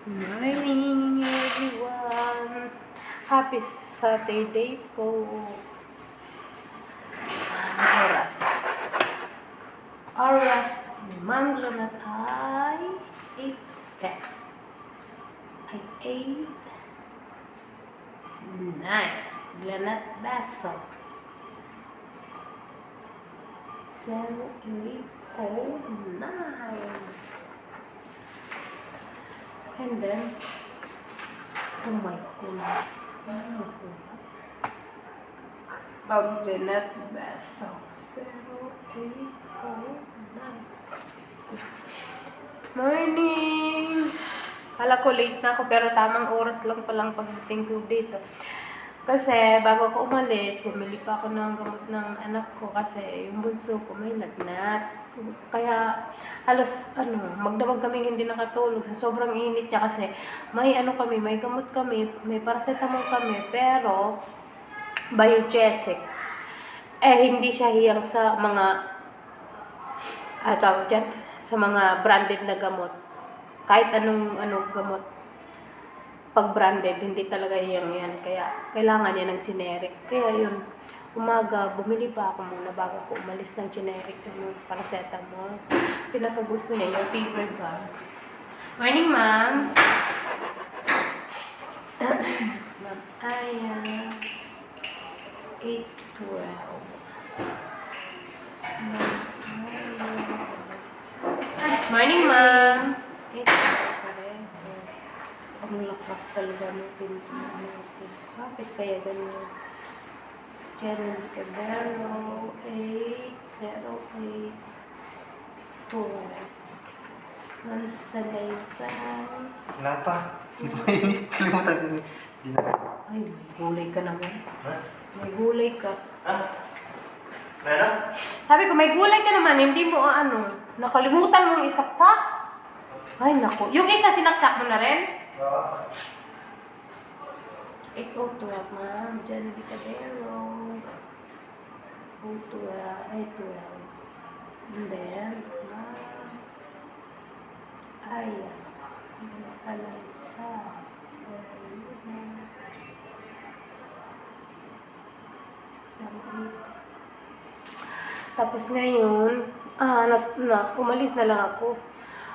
Morning everyone! Happy Saturday po! Oras. Oras ni Ma'am Glanat ay 8:10. Ay 8:09. Glanat Baso. 7:08:09. And then, oh my God. Ma'am Glanat Baso. 7:08:09. Morning! Kala ko late na ako pero tamang oras lang palang pagdating ko dito. Kasi bago ako umalis, bumili pa ako ng gamot ng anak ko kasi yung bunso ko may lagnat. Kaya halos magdamag kami hindi nakatulog sa sobrang init niya kasi may may gamot kami, may paracetamol kami pero Biogesic. Hindi siya hiyang sa mga tawag dyan, sa mga branded na gamot. Kahit anong gamot, pag branded, hindi talaga hiyang yan. Kaya kailangan niya ng generic. Kaya yun, umaga, bumili pa ako muna bago ko umalis ng generic paracetamol. Pinakagusto niya yung fever gun. Morning, ma'am. Ma'am Aya. 8:12. Morning, ma'am. 8:12. Ang lakas talaga ng pinto natin. Bakit kaya ganyan? Jeremy Cabero, 8:08:12. Ma'am Salaysay. Wala pa. Kalimutan ko. Ay, may gulay ka naman. Ha? May gulay ka. Meron? Sabi ko, may gulay ka naman, hindi mo nakalimutan mong isaksak. Ay, naku. Yung isa, sinaksak mo na rin? Oo. 8:12, ma'am. Genevieve Cabero. 8:12. And then, ma'am. Aya. Salaysay. Tapos ngayon, umalis na lang ako.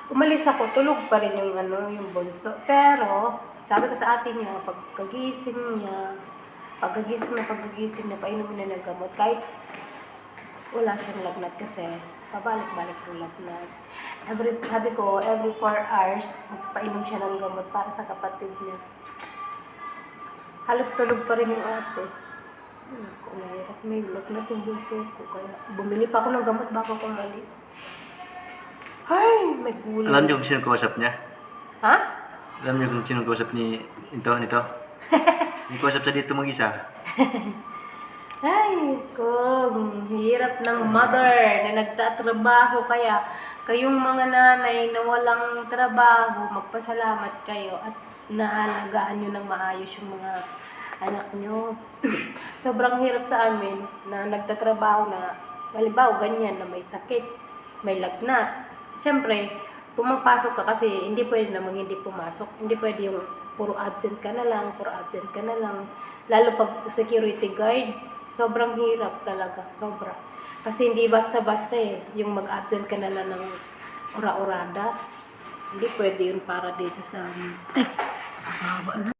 Umalis ako, tulog pa rin yung bunso. Pero, sabi ko sa atin niya, pagkagising niya, painumin na ng gamot. Kahit wala siyang lagnat kasi, pabalik-balik yung lagnat. Sabi ko, every 4 hours, magpainom siya ng gamot para sa kapatid niya. Halos tulog pa rin yung ate. May lagnat yung bunso ko. Kaya bumili pa ako ng gamot bago ko umalis. Ay, may gulay. Alam niyo kung sino kausap niya? Ha? Alam niyo kung sino kausap nito? May kausap sa dito mag-isa. Ay, kung hirap ng mother na nagtatrabaho. Kaya kayong mga nanay na walang trabaho, magpasalamat kayo at naalagaan nyo ng maayos yung mga anak nyo. Sobrang hirap sa amin na nagtatrabaho na, halimbawa ganyan na may sakit, may lagnat. Siyempre, pumapasok ka kasi hindi pwede namang hindi pumasok. Hindi pwede yung puro absent ka na lang. Lalo pag security guard, sobrang hirap talaga, sobra. Kasi hindi basta-basta yung mag-absent ka na lang ng ora-orada. Hindi pwede yun para dito sa amin.